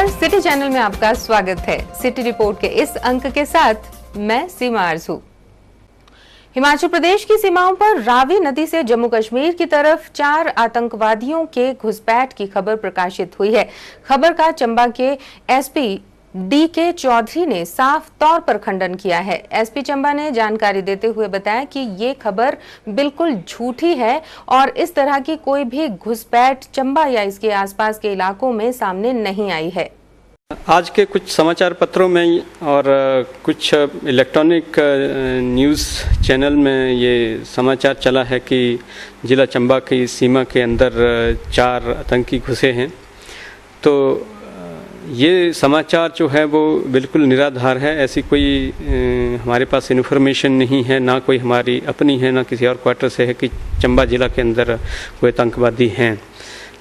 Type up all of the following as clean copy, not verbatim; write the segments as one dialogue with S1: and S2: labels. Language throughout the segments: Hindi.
S1: नमस्कार, सिटी चैनल में आपका स्वागत है। सिटी रिपोर्ट के इस अंक के साथ मैं सीमा आरजू। हिमाचल प्रदेश की सीमाओं पर रावी नदी से जम्मू कश्मीर की तरफ 4 आतंकवादियों के घुसपैठ की खबर प्रकाशित हुई है। खबर का चंबा के एसपी DK चौधरी ने साफ तौर पर खंडन किया है। एसपी चंबा ने जानकारी देते हुए बताया कि ये खबर बिल्कुल झूठी है और इस तरह की कोई भी घुसपैठ चंबा या इसके आसपास के इलाकों में सामने नहीं आई है।
S2: आज के कुछ समाचार पत्रों में और कुछ इलेक्ट्रॉनिक न्यूज़ चैनल में ये समाचार चला है कि जिला चंबा की सीमा के अंदर 4 आतंकी घुसे हैं। तो ये समाचार जो है वो बिल्कुल निराधार है। ऐसी कोई हमारे पास इन्फॉर्मेशन नहीं है, ना कोई हमारी अपनी है, ना किसी और क्वार्टर से है कि चंबा ज़िला के अंदर कोई आतंकवादी हैं।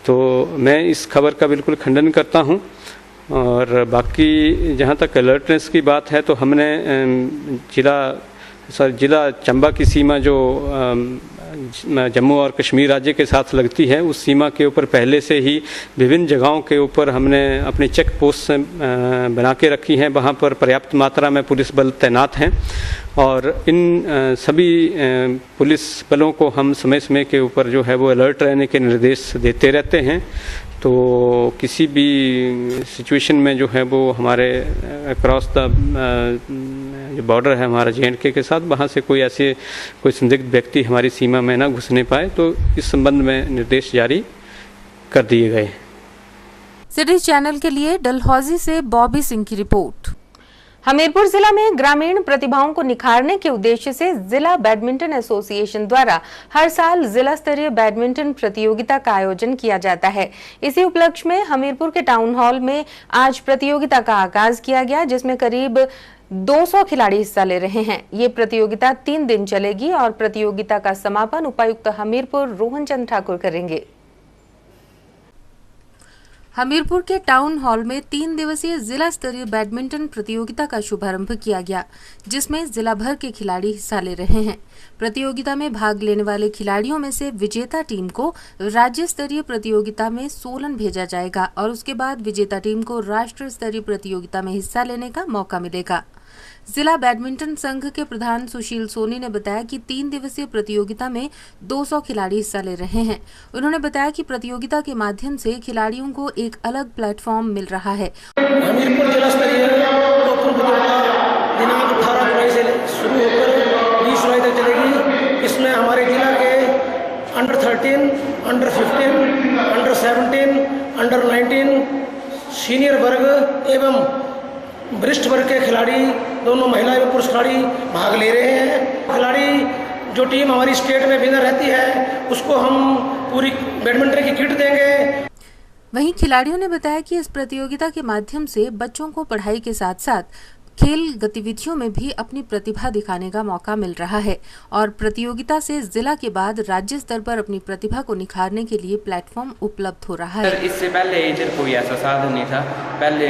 S2: तो मैं इस खबर का बिल्कुल खंडन करता हूँ। और बाकी जहाँ तक अलर्टनेस की बात है तो हमने जिला चंबा की सीमा जो जम्मू और कश्मीर राज्य के साथ लगती है, उस सीमा के ऊपर पहले से ही विभिन्न जगहों के ऊपर हमने अपनी चेक पोस्ट बना के रखी हैं। वहाँ पर पर्याप्त मात्रा में पुलिस बल तैनात हैं और इन सभी पुलिस बलों को हम समय समय के ऊपर जो है वो अलर्ट रहने के निर्देश देते रहते हैं। तो किसी भी सिचुएशन में जो है वो हमारे अक्रॉस द जो बॉर्डर है हमारा JNK के साथ, वहाँ से कोई संदिग्ध व्यक्ति हमारी सीमा में ना घुसने पाए, तो इस संबंध में निर्देश जारी कर दिए गए।
S1: सिटी चैनल के लिए डलहौजी से बॉबी सिंह की रिपोर्ट। हमीरपुर जिला में ग्रामीण प्रतिभाओं को निखारने के उद्देश्य से जिला बैडमिंटन एसोसिएशन द्वारा हर साल जिला स्तरीय बैडमिंटन प्रतियोगिता का आयोजन किया जाता है। इसी उपलक्ष्य में हमीरपुर के टाउन हॉल में आज प्रतियोगिता का आगाज किया गया, जिसमें करीब 200 खिलाड़ी हिस्सा ले रहे हैं। ये प्रतियोगिता 3 दिन चलेगी और प्रतियोगिता का समापन उपायुक्त हमीरपुर रोहन चंद ठाकुर करेंगे। हमीरपुर के टाउन हॉल में 3 दिवसीय जिला स्तरीय बैडमिंटन प्रतियोगिता का शुभारंभ किया गया, जिसमें जिला भर के खिलाड़ी हिस्सा ले रहे हैं। प्रतियोगिता में भाग लेने वाले खिलाड़ियों में से विजेता टीम को राज्य स्तरीय प्रतियोगिता में सोलन भेजा जाएगा और उसके बाद विजेता टीम को राष्ट्र स्तरीय प्रतियोगिता में हिस्सा लेने का मौका मिलेगा। जिला बैडमिंटन संघ के प्रधान सुशील सोनी ने बताया कि 3 दिवसीय प्रतियोगिता में 200 खिलाड़ी हिस्सा ले रहे हैं। उन्होंने बताया कि प्रतियोगिता के माध्यम से खिलाड़ियों को एक अलग प्लेटफॉर्म मिल रहा है।
S3: हमीरपुर जिला स्तरीय दिनांक 18 जुलाई से शुरू होकर 20 जुलाई तक चलेगी। इसमें हमारे जिला के under 13, under 15, under 17, under 19 senior वर्ग एवं वरिष्ठ वर्ग के खिलाड़ी, दोनों महिला एवं पुरुष खिलाड़ी भाग ले रहे हैं। खिलाड़ी जो टीम हमारी स्टेट में विनर रहती है उसको हम पूरी बैडमिंटन की किट देंगे।
S1: वहीं खिलाड़ियों ने बताया कि इस प्रतियोगिता के माध्यम से बच्चों को पढ़ाई के साथ साथ खेल गतिविधियों में भी अपनी प्रतिभा दिखाने का मौका मिल रहा है और प्रतियोगिता से जिला के बाद राज्य स्तर पर अपनी प्रतिभा को निखारने के लिए प्लेटफॉर्म उपलब्ध हो रहा है।
S4: इससे पहले इधर कोई ऐसा साधन नहीं था। पहले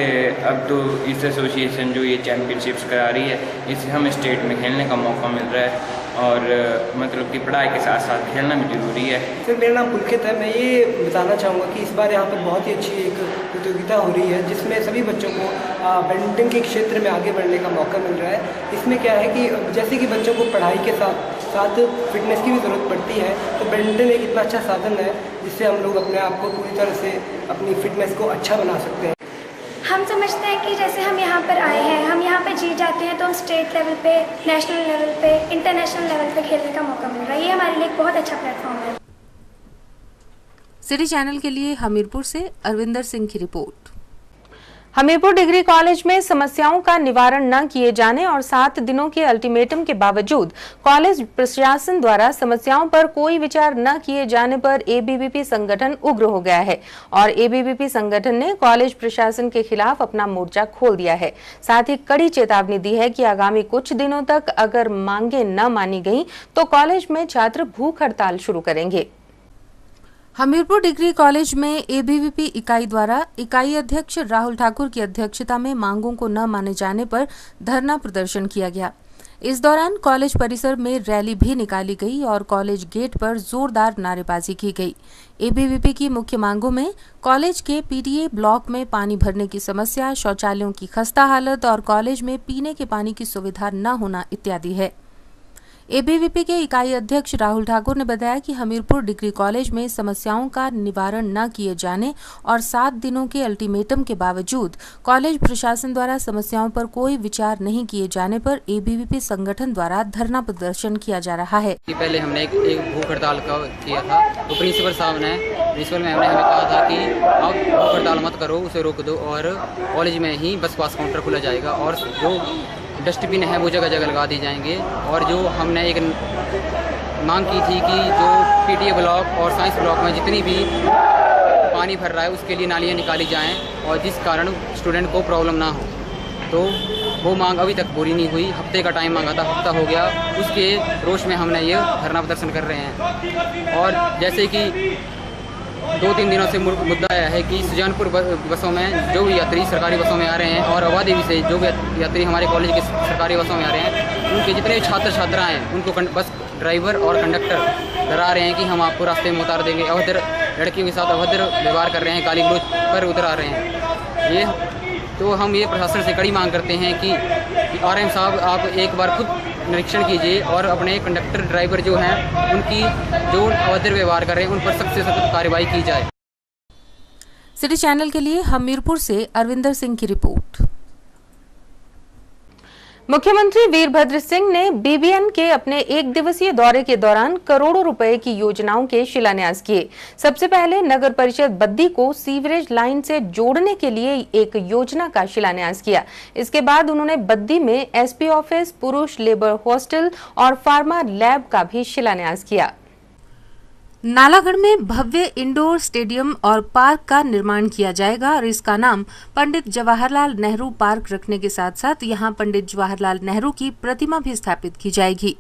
S4: अब तो इस एसोसिएशन जो ये चैंपियनशिप्स करा रही है, इससे हमें स्टेट में खेलने का मौका मिल रहा है और मतलब कि पढ़ाई के साथ साथ खेलना भी जरूरी है।
S5: सर, मेरा नाम पुलकित है। मैं ये बताना चाहूँगा कि इस बार यहाँ पर बहुत ही अच्छी एक प्रतियोगिता हो रही है, जिसमें सभी बच्चों को बैडमिंटन के क्षेत्र में आगे बढ़ने का मौका मिल रहा है। इसमें क्या है कि जैसे कि बच्चों को पढ़ाई के साथ साथ फिटनेस की भी ज़रूरत पड़ती है, तो बैडमिंटन एक इतना अच्छा साधन है जिससे हम लोग अपने आप को पूरी तरह से अपनी फिटनेस को अच्छा बना सकते हैं।
S6: हम समझते हैं कि जैसे हम यहाँ पर आए हैं, हम यहाँ पर जीत जाते हैं तो हम स्टेट लेवल पे, नेशनल लेवल पे, इंटरनेशनल लेवल पे खेलने का मौका मिल रहा है। ये हमारे लिए एक बहुत अच्छा प्लेटफॉर्म है।
S1: सिटी चैनल के लिए हमीरपुर से अरविंदर सिंह की रिपोर्ट। हमीरपुर डिग्री कॉलेज में समस्याओं का निवारण न किए जाने और 7 दिनों के अल्टीमेटम के बावजूद कॉलेज प्रशासन द्वारा समस्याओं पर कोई विचार न किए जाने पर ABVP संगठन उग्र हो गया है और ABVP संगठन ने कॉलेज प्रशासन के खिलाफ अपना मोर्चा खोल दिया है। साथ ही कड़ी चेतावनी दी है कि आगामी कुछ दिनों तक अगर मांगे न मानी गई तो कॉलेज में छात्र भूख हड़ताल शुरू करेंगे। हमीरपुर डिग्री कॉलेज में ABVP इकाई द्वारा इकाई अध्यक्ष राहुल ठाकुर की अध्यक्षता में मांगों को न माने जाने पर धरना प्रदर्शन किया गया। इस दौरान कॉलेज परिसर में रैली भी निकाली गई और कॉलेज गेट पर जोरदार नारेबाजी की गई। एबीवीपी की मुख्य मांगों में कॉलेज के पीटीए ब्लॉक में पानी भरने की समस्या, शौचालयों की खस्ता हालत और कॉलेज में पीने के पानी की सुविधा न होना इत्यादि है। एबीवीपी के इकाई अध्यक्ष राहुल ठाकुर ने बताया कि हमीरपुर डिग्री कॉलेज में समस्याओं का निवारण न किए जाने और 7 दिनों के अल्टीमेटम के बावजूद कॉलेज प्रशासन द्वारा समस्याओं पर कोई विचार नहीं किए जाने पर एबीवीपी संगठन द्वारा धरना प्रदर्शन किया जा रहा है।
S7: पहले हमने एक भूख हड़ताल का किया था, तो प्रिंसिपल साहब ने प्रिंसिपल मैम ने हमें कहा था कि आप भूख हड़ताल मत करो, उसे रोक दो और कॉलेज में ही बस पास काउंटर खुला जाएगा और जो डस्टबिन है वो जगह जगह लगा दी जाएंगे। और जो हमने एक मांग की थी कि जो पीटीए ब्लॉक और साइंस ब्लॉक में जितनी भी पानी भर रहा है उसके लिए नालियाँ निकाली जाएं और जिस कारण स्टूडेंट को प्रॉब्लम ना हो, तो वो मांग अभी तक पूरी नहीं हुई। हफ्ते का टाइम मांगा था, हफ्ता हो गया, उसके रोष में हमने ये धरना प्रदर्शन कर रहे हैं। और जैसे कि 2-3 दिनों से मुद्दा आया है कि सुजानपुर बसों में जो भी यात्री सरकारी बसों में आ रहे हैं और आबादी भी से जो भी यात्री हमारे कॉलेज के सरकारी बसों में आ रहे हैं, उनके जितने भी छात्र छात्राएँ हैं उनको बस ड्राइवर और कंडक्टर डरा रहे हैं कि हम आपको रास्ते में उतार देंगे। अभद्र लड़कियों के साथ अभद्र व्यवहार कर रहे हैं, गाली गलौज पर उतर आ रहे हैं। ये तो हम ये प्रशासन से कड़ी मांग करते हैं कि आरएम साहब आप एक बार खुद निरीक्षण कीजिए और अपने कंडक्टर ड्राइवर जो हैं उनकी जो अभद्र व्यवहार कर रहे हैं उन पर सख्त से सख्त कार्रवाई की जाए।
S1: सिटी चैनल के लिए हमीरपुर से अरविंदर सिंह की रिपोर्ट। मुख्यमंत्री वीरभद्र सिंह ने बीबीएन के अपने 1 दिवसीय दौरे के दौरान करोड़ों रुपए की योजनाओं के शिलान्यास किए। सबसे पहले नगर परिषद बद्दी को सीवरेज लाइन से जोड़ने के लिए एक योजना का शिलान्यास किया। इसके बाद उन्होंने बद्दी में एसपी ऑफिस, पुरुष लेबर हॉस्टल और फार्मा लैब का भी शिलान्यास किया। नालागढ़ में भव्य इंडोर स्टेडियम और पार्क का निर्माण किया जाएगा और इसका नाम पंडित जवाहरलाल नेहरू पार्क रखने के साथ साथ यहां पंडित जवाहरलाल नेहरू की प्रतिमा भी स्थापित की जाएगी।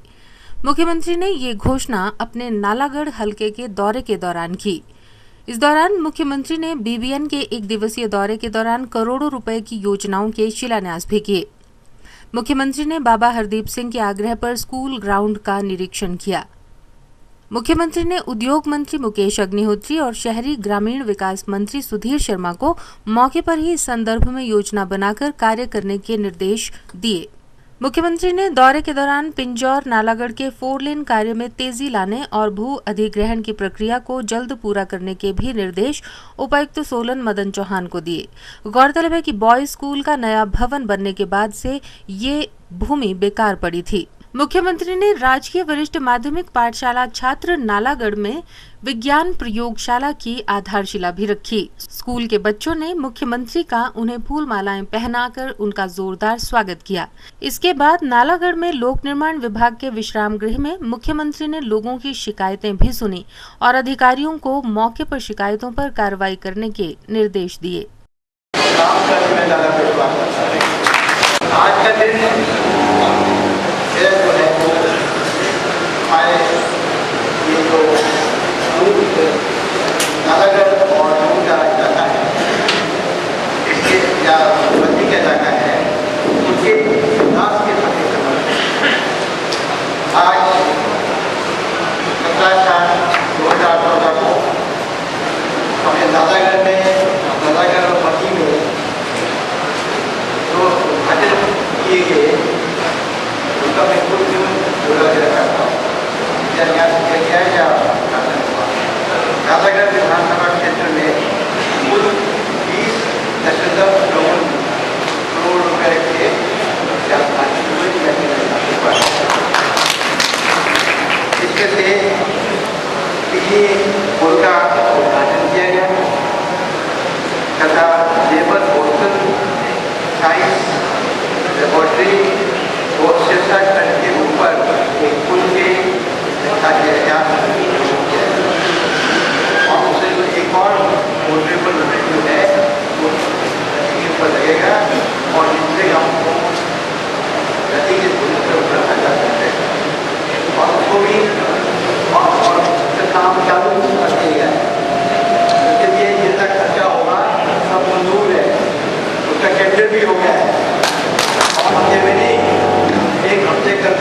S1: मुख्यमंत्री ने ये घोषणा अपने नालागढ़ हलके के दौरे के दौरान की। इस दौरान मुख्यमंत्री ने बीबीएन के 1 दिवसीय दौरे के दौरान करोड़ों रुपए की योजनाओं के शिलान्यास भी किए। मुख्यमंत्री ने बाबा हरदीप सिंह के आग्रह पर स्कूल ग्राउंड का निरीक्षण किया। मुख्यमंत्री ने उद्योग मंत्री मुकेश अग्निहोत्री और शहरी ग्रामीण विकास मंत्री सुधीर शर्मा को मौके पर ही इस संदर्भ में योजना बनाकर कार्य करने के निर्देश दिए। मुख्यमंत्री ने दौरे के दौरान पिंजौर नालागढ़ के 4 लेन कार्य में तेजी लाने और भू अधिग्रहण की प्रक्रिया को जल्द पूरा करने के भी निर्देश उपायुक्त सोलन मदन चौहान को दिए। गौरतलब है कि बॉयज स्कूल का नया भवन बनने के बाद से ये भूमि बेकार पड़ी थी। मुख्यमंत्री ने राजकीय वरिष्ठ माध्यमिक पाठशाला छात्र नालागढ़ में विज्ञान प्रयोगशाला की आधारशिला भी रखी। स्कूल के बच्चों ने मुख्यमंत्री का उन्हें फूल मालाएं पहनाकर उनका जोरदार स्वागत किया। इसके बाद नालागढ़ में लोक निर्माण विभाग के विश्राम गृह में मुख्यमंत्री ने लोगों की शिकायतें भी सुनी और अधिकारियों को मौके पर शिकायतों पर कार्रवाई करने के निर्देश दिए।
S8: नालागढ़ और इलाका है, इसके या बद्दी का इलाका है, उनके विकास के प्रति आज 17/4/2014 को हमें नालागढ़ और बद्दी में जो उद्घाटन किए गए उनका मैं कुछ जोड़ा करता हूँ। नालागढ़ विधानसभा क्षेत्र में कुल 20.9 करोड़ रुपए के इसके से पीजी पुल का उद्घाटन किया गया तथा लेबर हॉस्टल, साइंस लेबोरेटरी और शिक्षा खंड के ऊपर एक पुल के एक और पोर्टेबल जो है वो नदी के ऊपर लगेगा और जिससे हमको नदी के ऊपर रखा जा सकता है और उसको भी और काम चालू कर दिया गया है। उसके लिए जितना खर्चा होगा सब मंजूर है, उसका टेंडर भी हो गया है और हफ्ते में नहीं 1 हफ्ते कर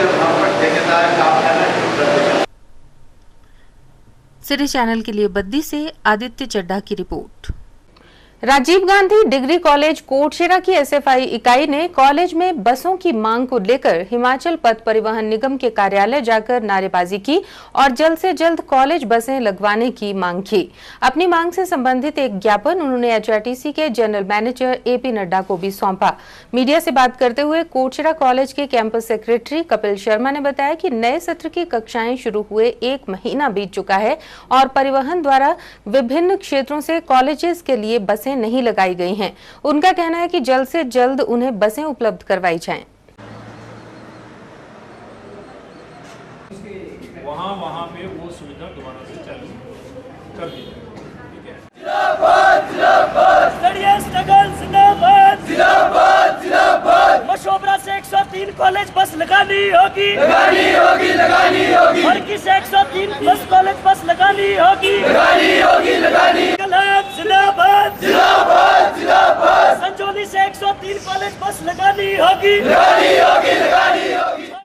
S1: सिटी चैनल के लिए बद्दी से आदित्य चड्ढा की report. Rajiv Gandhi degree college Kotshera की एसएफआई इकाई ने कॉलेज में बसों की मांग को लेकर हिमाचल पथ परिवहन निगम के कार्यालय जाकर नारेबाजी की और जल्द से जल्द कॉलेज बसें लगवाने की मांग की। अपनी मांग से संबंधित एक ज्ञापन उन्होंने एचआरटीसी के जनरल मैनेजर एपी नड्डा को भी सौंपा। मीडिया से बात करते हुए कोटशिरा कॉलेज के कैंपस सेक्रेटरी कपिल शर्मा ने बताया कि नए सत्र की कक्षाएं शुरू हुए 1 महीना बीत चुका है और परिवहन द्वारा विभिन्न क्षेत्रों से कॉलेजेस के लिए बसें नहीं लगाई गई हैं। उनका कहना है कि जल्द से जल्द उन्हें बसें उपलब्ध करवाई जाएं।
S9: वहाँ पे वो सुविधा दोबारा से चालू कर दी जाए।
S10: जिंदाबाद जिंदाबाद जिंदाबाद जिंदाबाद जिंदाबाद मशोबरा से 103 कॉलेज बस लगानी होगी और किस 103 बस कॉलेज बस लगानी होगी जिंदाबाद जिंदाबाद जिंदाबाद संजौली से 103 कॉलेज बस लगानी होगी।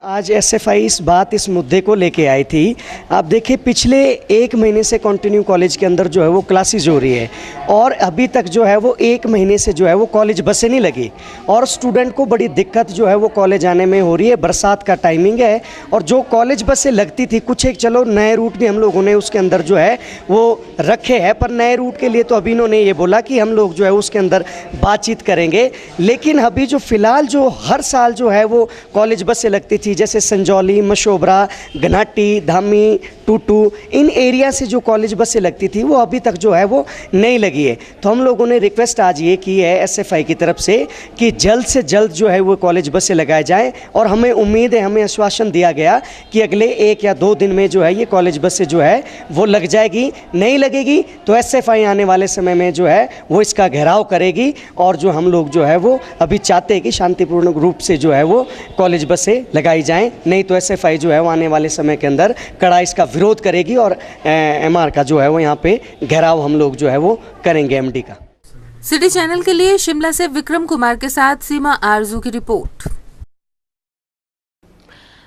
S11: आज एसएफआई इस मुद्दे को लेके आई थी। आप देखिए पिछले 1 महीने से कंटिन्यू कॉलेज के अंदर जो है वो क्लासेज हो रही है और अभी तक जो है वो 1 महीने से जो है वो कॉलेज बसें नहीं लगी और स्टूडेंट को बड़ी दिक्कत जो है वो कॉलेज आने में हो रही है। बरसात का टाइमिंग है और जो कॉलेज बसें लगती थी कुछ एक चलो नए रूट भी हम लोगों ने उसके अंदर जो है वो रखे हैं, पर नए रूट के लिए तो अभी इन्होंने ये बोला कि हम लोग जो है उसके अंदर बातचीत करेंगे। लेकिन अभी जो फिलहाल जो हर साल जो है वो कॉलेज बसें लगती थी जैसे संजौली, मशोबरा, घनाटी, धामी, टूटू, इन एरिया से जो कॉलेज बसें लगती थी वो अभी तक जो है वो नहीं लगी है। तो हम लोगों ने रिक्वेस्ट आज ये की है एसएफआई की तरफ से कि जल्द से जल्द जो है वो कॉलेज बसें लगाए जाएं और हमें उम्मीद है, हमें आश्वासन दिया गया कि अगले 1 या 2 दिन में जो है ये कॉलेज बसें जो है वो लग जाएगी। नहीं लगेगी तो एसएफआई आने वाले समय में जो है वो इसका घेराव करेगी और जो हम लोग जो है वो अभी चाहते हैं कि शांतिपूर्ण रूप से जो है वो कॉलेज बसें लगाई जाएं। नहीं तो एसएफआई जो है वो आने वाले समय के अंदर कड़ा इसका विरोध करेगी और एमआर का जो है वो यहाँ पे घेराव हम लोग जो है वो करेंगे एमडी का।
S1: सिटी चैनल के लिए शिमला से विक्रम कुमार के साथ सीमा आरजू की रिपोर्ट।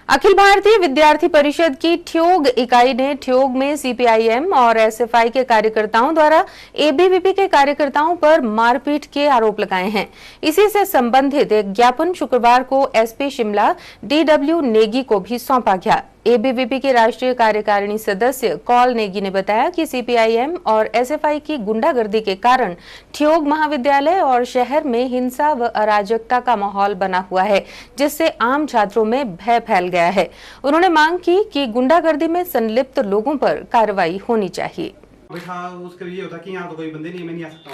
S1: अखिल भारतीय विद्यार्थी परिषद की ठियोग इकाई ने ठियोग में सीपीआईएम और एसएफआई के कार्यकर्ताओं द्वारा एबीवीपी के कार्यकर्ताओं पर मारपीट के आरोप लगाए हैं। इसी से संबंधित एक ज्ञापन शुक्रवार को एसपी शिमला डीडब्ल्यू नेगी को भी सौंपा गया। एबीवीपी के राष्ट्रीय कार्यकारिणी सदस्य कॉल नेगी ने बताया कि सीपीआईएम और एसएफआई की गुंडागर्दी के कारण ठियोग महाविद्यालय और शहर में हिंसा व अराजकता का माहौल बना हुआ है, जिससे आम छात्रों में भय फैल गया है। उन्होंने मांग की कि गुंडागर्दी में संलिप्त लोगों पर कार्रवाई होनी चाहिए।
S12: उसका ये होता कि यहाँ तो कोई बंदे नहीं, मैं नहीं आ सकता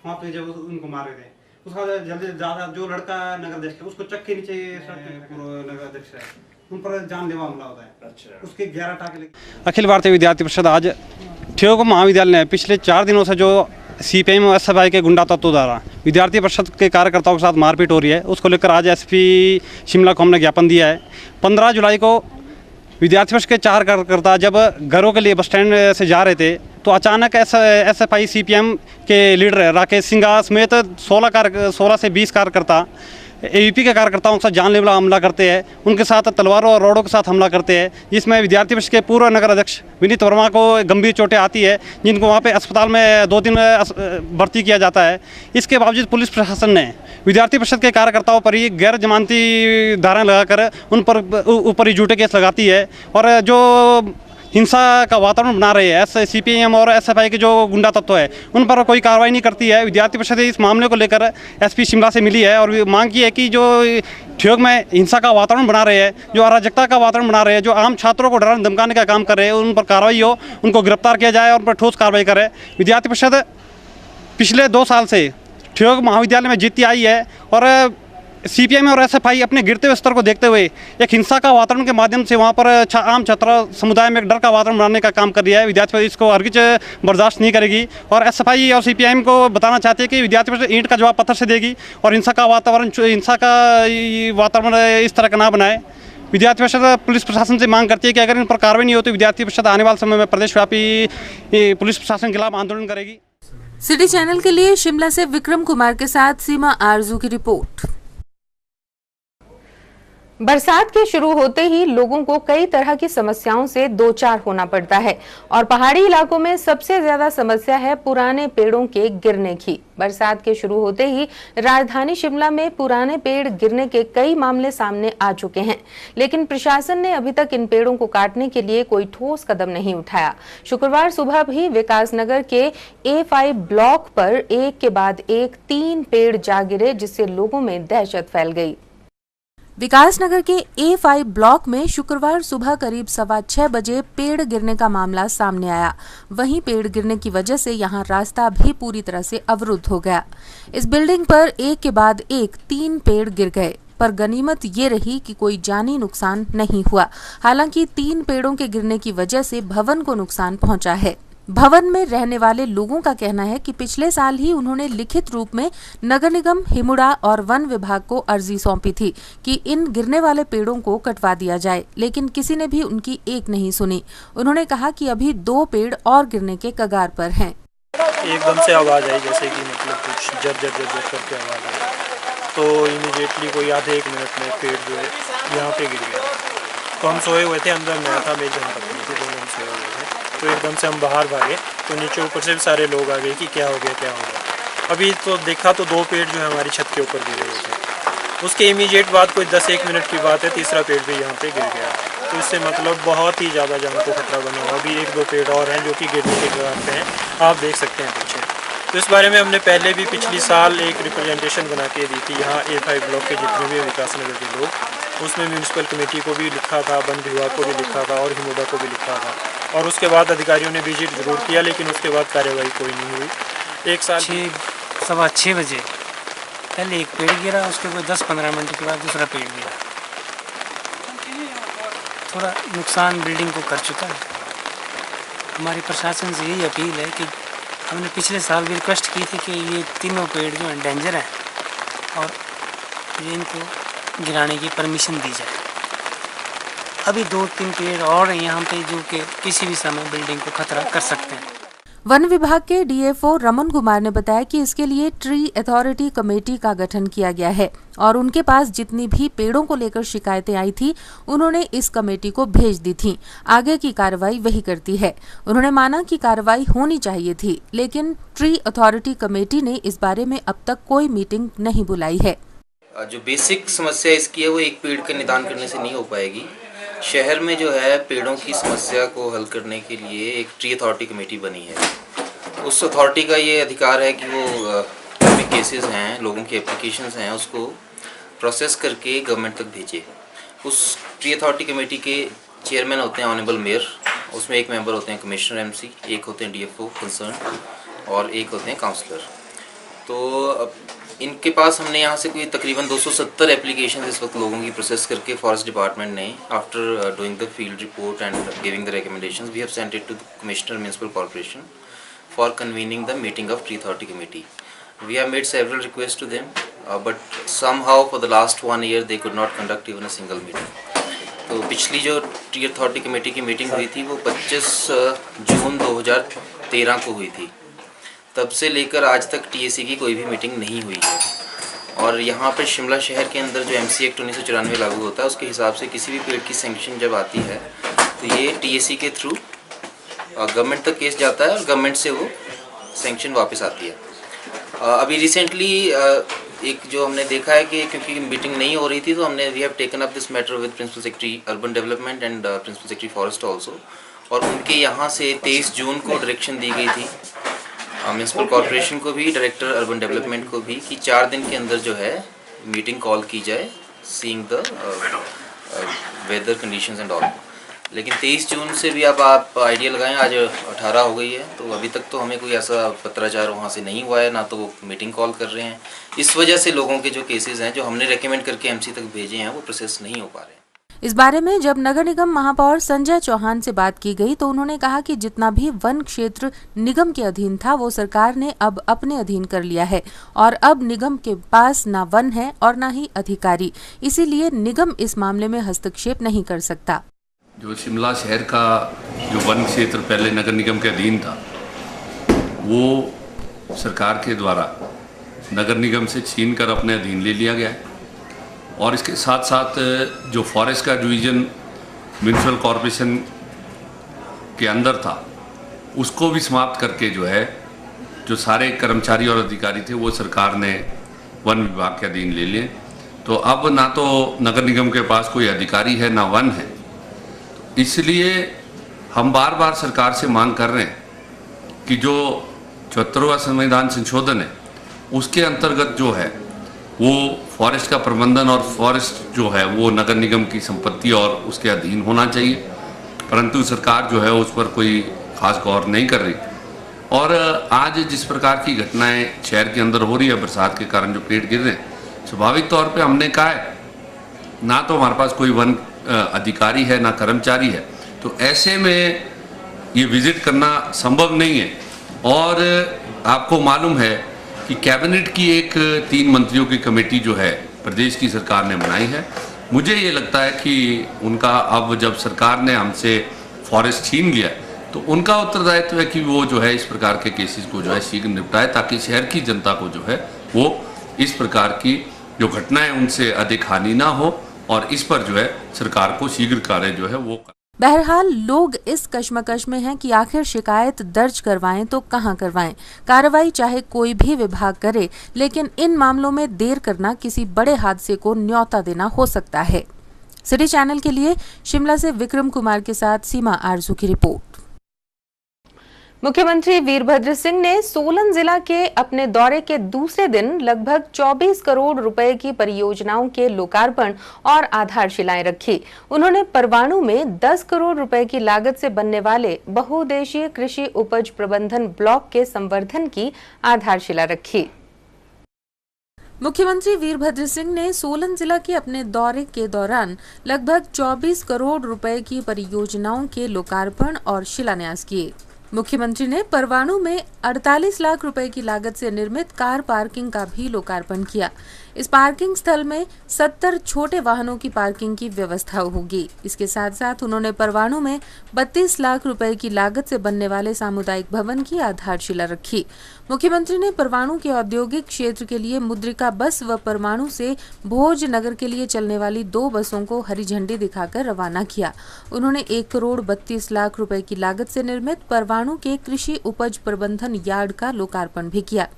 S12: वहाँ पे जब उनको मारे थे उसका जल्दी ज्यादा जो लड़का नगर अध्यक्ष उसको चक्के नीचे नगर अध्यक्ष है उन पर जानलेवा हमला होता है। अच्छा। उसके 11 टाके।
S2: अखिल भारतीय विद्यार्थी परिषद आज ठियोग महाविद्यालय में पिछले 4 दिनों से जो सीपीएम और एसएफआई के गुंडा तत्वों द्वारा विद्यार्थी परिषद के कार्यकर्ताओं के साथ मारपीट हो रही है, उसको लेकर आज एसपी शिमला को हमने ज्ञापन दिया है। 15 जुलाई को विद्यार्थी परिषद के 4 कार्यकर्ता जब घरों के लिए बस स्टैंड से जा रहे थे तो अचानक एसएफआई सीपीएम के लीडर राकेश सिंघा समेत 16 से 20 कार्यकर्ता एबीपी के कार्यकर्ताओं के साथ जानलेवा हमला करते हैं, उनके साथ तलवारों और रोडों के साथ हमला करते हैं, जिसमें विद्यार्थी परिषद के पूर्व नगर अध्यक्ष विनीत वर्मा को गंभीर चोटें आती है, जिनको वहाँ पे अस्पताल में 2 दिन भर्ती किया जाता है। इसके बावजूद पुलिस प्रशासन ने विद्यार्थी परिषद के कार्यकर्ताओं पर ही गैर जमानती धाराएं लगाकर उन पर ऊपर ही झूठे केस लगाती है और जो हिंसा का वातावरण बना रहे हैं सीपीएम और एसएफआई के जो गुंडा तत्व है उन पर कोई कार्रवाई नहीं करती है। विद्यार्थी परिषद इस मामले को लेकर एसपी शिमला से मिली है और मांग की है कि जो ठियोग में हिंसा का वातावरण बना रहे हैं, जो अराजकता का वातावरण बना रहे हैं, जो आम छात्रों को डराने धमकाने का काम कर रहे हैं, उन पर कार्रवाई हो, उनको गिरफ्तार किया जाए और उन पर ठोस कार्रवाई करे। विद्यार्थी परिषद पिछले 2 साल से ठियोग महाविद्यालय में जीतती आई है और सीपीएम और एसएफआई अपने गिरते हुए स्तर को देखते हुए एक हिंसा का वातावरण के माध्यम से वहाँ पर आम छात्र समुदाय में एक डर का वातावरण बनाने का काम कर रही है। विद्यार्थी परिषद इसको हरगिज बर्दाश्त नहीं करेगी और एसएफआई और सीपीएम को बताना चाहते हैं कि विद्यार्थी परिषद ईंट का जवाब पत्थर से देगी और हिंसा का वातावरण इस तरह का ना बनाए। विद्यार्थी परिषद पुलिस प्रशासन से मांग करती है कि अगर इन पर कार्रवाई नहीं होती विद्यार्थी परिषद आने वाले समय में प्रदेशव्यापी पुलिस प्रशासन के खिलाफ आंदोलन करेगी।
S1: सिटी चैनल के लिए शिमला से विक्रम कुमार के साथ सीमा आरजू की रिपोर्ट। बरसात के शुरू होते ही लोगों को कई तरह की समस्याओं से दो चार होना पड़ता है और पहाड़ी इलाकों में सबसे ज्यादा समस्या है पुराने पेड़ों के गिरने की। बरसात के शुरू होते ही राजधानी शिमला में पुराने पेड़ गिरने के कई मामले सामने आ चुके हैं, लेकिन प्रशासन ने अभी तक इन पेड़ों को काटने के लिए कोई ठोस कदम नहीं उठाया। शुक्रवार सुबह भी विकासनगर के A5 ब्लॉक पर एक के बाद एक 3 पेड़ जा गिरे, जिससे लोगों में दहशत फैल गई। विकासनगर के A5 ब्लॉक में शुक्रवार सुबह करीब 6:15 बजे पेड़ गिरने का मामला सामने आया। वहीं पेड़ गिरने की वजह से यहां रास्ता भी पूरी तरह से अवरुद्ध हो गया। इस बिल्डिंग पर एक के बाद एक 3 पेड़ गिर गए, पर गनीमत ये रही कि कोई जानी नुकसान नहीं हुआ। हालांकि 3 पेड़ों के गिरने की वजह से भवन को नुकसान पहुंचा है। भवन में रहने वाले लोगों का कहना है कि पिछले साल ही उन्होंने लिखित रूप में नगर निगम, हिमुडा और वन विभाग को अर्जी सौंपी थी कि इन गिरने वाले पेड़ों को कटवा दिया जाए, लेकिन किसी ने भी उनकी एक नहीं सुनी। उन्होंने कहा कि अभी 2 पेड़ और गिरने के कगार पर हैं।
S13: एकदम से आवाज़ आई, जैसे कि मतलब कुछ जर करके आवाज़ आई, तो इमीडिएटली कोई आधे 1 मिनट में पेड़ जो है यहाँ पे गिर गया। तो हम सोए हुए थे, अंदर मैं था, मेरी जहाँ पत्नी थी, दोनों हम सोए हुए थे। तो एकदम से हम बाहर भागे, तो नीचे ऊपर से भी सारे लोग आ गए कि क्या हो गया। अभी तो देखा तो 2 पेड़ जो है हमारी छत के ऊपर गिरे हुए थे। उसके इमीडिएट बाद कोई 10-1 मिनट की बात है, तीसरा पेड़ भी यहाँ पे गिर गया। तो इससे मतलब बहुत ही ज़्यादा जान को खतरा बना हुआ। अभी 1-2 पेड़ और हैं जो कि गिरने के कगार पे हैं, आप देख सकते हैं पीछे। तो इस बारे में हमने पहले भी पिछली साल एक रिप्रेजेंटेशन बना के दी थी यहाँ A5 ब्लॉक के जितने भी विकासनगर के लोग, उसमें म्यूनसिपल कमेटी को भी लिखा था, वन विभाग को भी लिखा था और हिमुडा को भी लिखा था। और उसके बाद अधिकारियों ने विजिट जरूर किया, लेकिन उसके बाद कार्यवाही कोई नहीं हुई। 1 साल
S14: 6:15 बजे पहले एक पेड़ गिरा, उसके बाद 10-15 मिनट के बाद दूसरा पेड़ गिरा। थोड़ा नुकसान बिल्डिंग को कर चुका है। हमारी प्रशासन से यही अपील है कि हमने पिछले साल भी रिक्वेस्ट की थी कि ये तीनों पेड़ जो हैं डेंजर हैं और ये इनको गिराने की परमिशन दी जाए। अभी 2-3 पेड़ और हैं यहाँ पे जो कि किसी भी समय बिल्डिंग को खतरा कर सकते हैं।
S1: वन विभाग के DFO रमन कुमार ने बताया कि इसके लिए ट्री अथॉरिटी कमेटी का गठन किया गया है और उनके पास जितनी भी पेड़ों को लेकर शिकायतें आई थी उन्होंने इस कमेटी को भेज दी थी। आगे की कार्रवाई वही करती है। उन्होंने माना कि कार्रवाई होनी चाहिए थी, लेकिन ट्री अथॉरिटी कमेटी ने इस बारे में अब तक कोई मीटिंग नहीं बुलाई है।
S15: जो बेसिक समस्या इसकी है वो एक पेड़ का निदान करने से नहीं हो पाएगी। शहर में जो है पेड़ों की समस्या को हल करने के लिए एक ट्री अथॉरिटी कमेटी बनी है। उस अथॉरिटी का ये अधिकार है कि वो जो भी केसेस हैं, लोगों की एप्लीकेशंस हैं, उसको प्रोसेस करके गवर्नमेंट तक भेजे। उस ट्री अथॉरिटी कमेटी के चेयरमैन होते हैं ऑनरेबल मेयर, उसमें एक मेंबर होते हैं कमिश्नर MC, एक होते हैं DFO कंसर्न और एक होते हैं काउंसलर। तो इनके पास हमने यहाँ से कोई तकरीबन 270 एप्लीकेशन इस वक्त लोगों की प्रोसेस करके फॉरेस्ट डिपार्टमेंट ने after doing the field report and giving the recommendations we have sent it to the commissioner municipal corporation for convening the meeting of tree authority committee. We have made several request to them but somehow for the last 1 year they could not conduct even a single meeting. तो पिछली जो ट्री अथॉरिटी कमेटी की मीटिंग हुई थी वो 25 जून 2013 को हुई थी। तब से लेकर आज तक TAC की कोई भी मीटिंग नहीं हुई है। और यहाँ पर शिमला शहर के अंदर जो MC एक्ट 1994 लागू होता है उसके हिसाब से किसी भी पेड़ की सैंक्शन जब आती है तो ये TAC के थ्रू गवर्नमेंट तक केस जाता है और गवर्नमेंट से वो सैंक्शन वापस आती है। अभी रिसेंटली एक जो हमने देखा है कि क्योंकि मीटिंग नहीं हो रही थी तो हमने we have taken up this matter with principal secretary urban development and principal secretary forest also, और उनके यहाँ से 23 जून को डायरेक्शन दी गई थी म्यूनसिपल कॉर्पोरेशन को भी, डायरेक्टर अर्बन डेवलपमेंट को भी, कि 4 दिन के अंदर जो है मीटिंग कॉल की जाए seeing the weather conditions and all. लेकिन 23 जून से भी अब आप आइडिया लगाएं, आज 18 हो गई है, तो अभी तक तो हमें कोई ऐसा पत्राचार वहाँ से नहीं हुआ है, ना तो वो मीटिंग कॉल कर रहे हैं। इस वजह से लोगों के जो केसेस हैं जो हमने रेकमेंड करके MC तक भेजे हैं वो प्रोसेस नहीं हो पा रहे हैं।
S1: इस बारे में जब नगर निगम महापौर संजय चौहान से बात की गई तो उन्होंने कहा कि जितना भी वन क्षेत्र निगम के अधीन था वो सरकार ने अब अपने अधीन कर लिया है और अब निगम के पास ना वन है और ना ही अधिकारी, इसीलिए निगम इस मामले में हस्तक्षेप नहीं कर सकता।
S16: जो शिमला शहर का जो वन क्षेत्र पहले नगर निगम के अधीन था वो सरकार के द्वारा नगर निगम से छीन कर अपने अधीन ले लिया गया है और इसके साथ साथ जो फॉरेस्ट का डिवीज़न म्यूनिसिपल कॉरपोरेशन के अंदर था उसको भी समाप्त करके जो है जो सारे कर्मचारी और अधिकारी थे वो सरकार ने वन विभाग के अधीन ले लिए। तो अब ना तो नगर निगम के पास कोई अधिकारी है ना वन है, इसलिए हम बार बार सरकार से मांग कर रहे हैं कि जो 74वां संविधान संशोधन है उसके अंतर्गत जो है वो फॉरेस्ट का प्रबंधन और फॉरेस्ट जो है वो नगर निगम की संपत्ति और उसके अधीन होना चाहिए, परंतु सरकार जो है उस पर कोई खास गौर नहीं कर रही। और आज जिस प्रकार की घटनाएं शहर के अंदर हो रही है बरसात के कारण जो पेड़ गिर रहे हैं, स्वाभाविक तौर पे हमने कहा है ना तो हमारे पास कोई वन अधिकारी है ना कर्मचारी है, तो ऐसे में ये विजिट करना संभव नहीं है। और आपको मालूम है कि कैबिनेट की एक 3 मंत्रियों की कमेटी जो है प्रदेश की सरकार ने बनाई है। मुझे ये लगता है कि उनका अब जब सरकार ने हमसे फॉरेस्ट छीन लिया तो उनका उत्तरदायित्व है कि वो जो है इस प्रकार के केसेस को जो है शीघ्र निपटाए, ताकि शहर की जनता को जो है वो इस प्रकार की जो घटनाएं उनसे अधिक हानि ना हो और इस पर जो है सरकार को शीघ्र कार्य जो है वो।
S1: बहरहाल लोग इस कश्मकश में हैं कि आखिर शिकायत दर्ज करवाएं तो कहां करवाएं। कार्रवाई चाहे कोई भी विभाग करे, लेकिन इन मामलों में देर करना किसी बड़े हादसे को न्योता देना हो सकता है। सिटी चैनल के लिए शिमला से विक्रम कुमार के साथ सीमा आरजू की रिपोर्ट। मुख्यमंत्री वीरभद्र सिंह ने सोलन जिला के अपने दौरे के दूसरे दिन लगभग 24 करोड़ रुपए की परियोजनाओं के लोकार्पण और आधारशिलाएं रखी। उन्होंने परवाणु में 10 करोड़ रुपए की लागत से बनने वाले बहुउद्देशीय कृषि उपज प्रबंधन ब्लॉक के संवर्धन की आधारशिला रखी। मुख्यमंत्री वीरभद्र सिंह ने सोलन जिला के अपने दौरे के दौरान लगभग 24 करोड़ रुपए की परियोजनाओं के लोकार्पण और शिलान्यास किए। मुख्यमंत्री ने परवाणु में 48 लाख रुपए की लागत से निर्मित कार पार्किंग का भी लोकार्पण किया। इस पार्किंग स्थल में 70 छोटे वाहनों की पार्किंग की व्यवस्था होगी। इसके साथ साथ उन्होंने परवाणु में 32 लाख रुपए की लागत से बनने वाले सामुदायिक भवन की आधारशिला रखी। मुख्यमंत्री ने परवाणु के औद्योगिक क्षेत्र के लिए मुद्रिका बस व परवाणु से भोज नगर के लिए चलने वाली 2 बसों को हरी झंडी दिखाकर रवाना किया। उन्होंने 1 करोड़ 32 लाख रुपए की लागत से निर्मित परवाणु के कृषि उपज प्रबंधन यार्ड का लोकार्पण भी किया।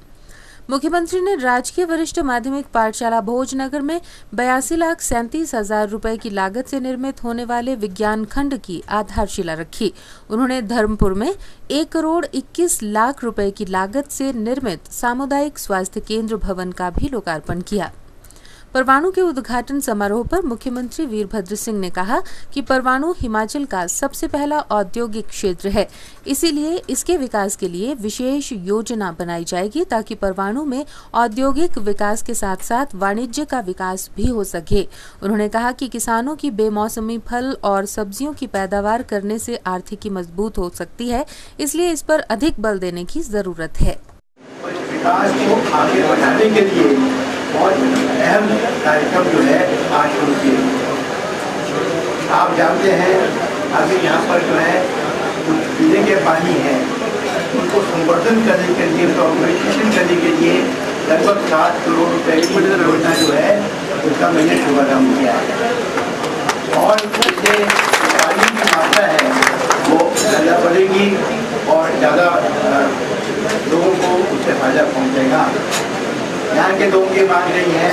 S1: मुख्यमंत्री ने राजकीय वरिष्ठ माध्यमिक पाठशाला भोजनगर में 82,37,000 रुपए की लागत से निर्मित होने वाले विज्ञान खंड की आधारशिला रखी। उन्होंने धर्मपुर में 1 करोड़ 21 लाख रुपए की लागत से निर्मित सामुदायिक स्वास्थ्य केंद्र भवन का भी लोकार्पण किया। परवाणु के उद्घाटन समारोह पर मुख्यमंत्री वीरभद्र सिंह ने कहा कि परवाणु हिमाचल का सबसे पहला औद्योगिक क्षेत्र है, इसीलिए इसके विकास के लिए विशेष योजना बनाई जाएगी ताकि परवाणु में औद्योगिक विकास के साथ साथ वाणिज्य का विकास भी हो सके। उन्होंने कहा कि किसानों की बेमौसमी फल और सब्जियों की पैदावार करने से आर्थिकी मजबूत हो सकती है, इसलिए इस पर अधिक बल देने की जरूरत है।
S8: विकास को आगे बढ़ाने के लिए बहुत अहम कार्यक्रम जो है आज शुरू किए। आप जानते हैं अभी यहाँ पर जो है कुछ पीने के पानी है उनको संवर्धन करने के लिए, डॉक्यूमेंटेशन करने के लिए लगभग 7 करोड़ रुपए की योजना जो है उसका मैंने शुभारम्भ किया है। और इससे पानी की मात्रा है वो ज़्यादा बढ़ेगी और ज़्यादा लोगों को उससे फायदा पहुँचेगा। यहाँ के लोग ये मांग रही है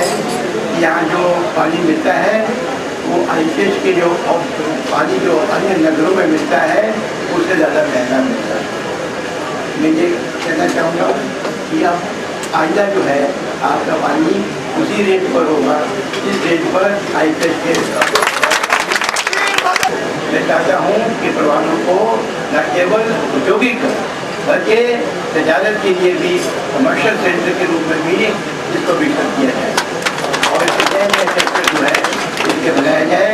S8: कि यहाँ जो पानी मिलता है वो आईसीएच के जो पानी जो अन्य नगरों में मिलता है उससे ज़्यादा महंगा मिलता है। मैं ये कहना चाहूँगा कि अब आइंदा जो है आपका पानी उसी रेट पर होगा जिस रेट पर आईसीएच के। मैं चाहता हूँ कि परवाणु को न केवल औद्योगिक बल्कि तजारत के लिए भी कमर्शियल सेंटर के रूप में भी इसको विकसित किया जाए और इसके नए सेक्टर जो है इसके बनाया जाए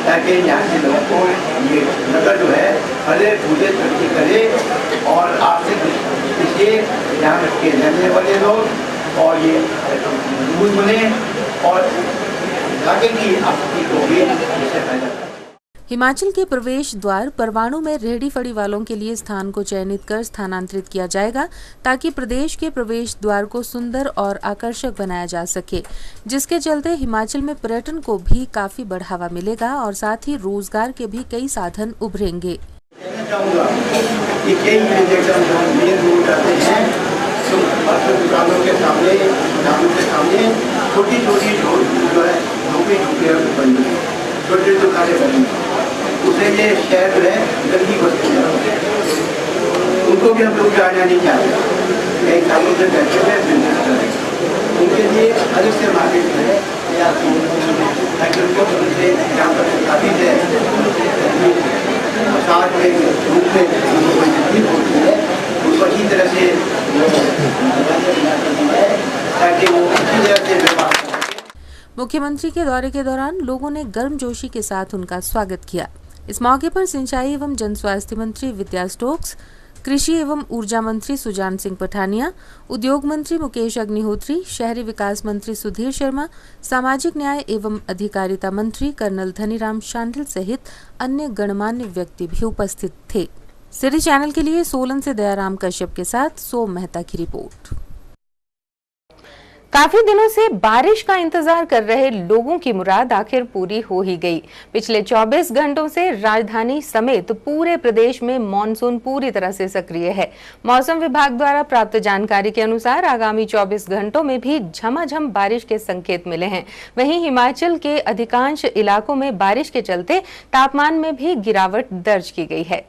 S8: ताकि यहाँ के लोगों को ये नगर जो है फले फूले तरक्की करे और आर्थिक दृष्टि से यहाँ के रहने वाले लोग और ये मजबूत बने और आगे की आर्थिकी को भी इससे फायदा।
S1: हिमाचल के प्रवेश द्वार परवाणु में रेहड़ी फड़ी वालों के लिए स्थान को चयनित कर स्थानांतरित किया जाएगा ताकि प्रदेश के प्रवेश द्वार को सुंदर और आकर्षक बनाया जा सके, जिसके चलते हिमाचल में पर्यटन को भी काफी बढ़ावा मिलेगा और साथ ही रोजगार के भी कई साधन उभरेंगे।
S8: दुकानों के सामने छोटी छोटी जो है झोपड़ी बनी, छोटी दुकानें बनी, उसे ये शहर जो है गंदी बस्ती है, उनको भी हम लोग जाना नहीं चाहते। कई सालों से बैठे हुए बिजनेस करें, उनके लिए अलग से मार्केट है या ताकि उनको यहाँ पर काफ़ी है साथ में रूप में उनको कोई तकलीफ होती है, उनको अच्छी तरह से ताकि वो अच्छी तरह से व्यवहार।
S1: मुख्यमंत्री के दौरे के दौरान लोगों ने गर्मजोशी के साथ उनका स्वागत किया। इस मौके पर सिंचाई एवं जन स्वास्थ्य मंत्री विद्या स्टोक्स, कृषि एवं ऊर्जा मंत्री सुजान सिंह पठानिया, उद्योग मंत्री मुकेश अग्निहोत्री, शहरी विकास मंत्री सुधीर शर्मा, सामाजिक न्याय एवं अधिकारिता मंत्री कर्नल धनीराम शांडिल सहित अन्य गणमान्य व्यक्ति भी उपस्थित थे। सिटी चैनल के लिए सोलन से दयाराम कश्यप के साथ सोम मेहता की रिपोर्ट। काफी दिनों से बारिश का इंतजार कर रहे लोगों की मुराद आखिर पूरी हो ही गई। पिछले 24 घंटों से राजधानी समेत पूरे प्रदेश में मॉनसून पूरी तरह से सक्रिय है। मौसम विभाग द्वारा प्राप्त जानकारी के अनुसार आगामी 24 घंटों में भी झमाझम बारिश के संकेत मिले हैं। वहीं हिमाचल के अधिकांश इलाकों में बारिश के चलते तापमान में भी गिरावट दर्ज की गई है।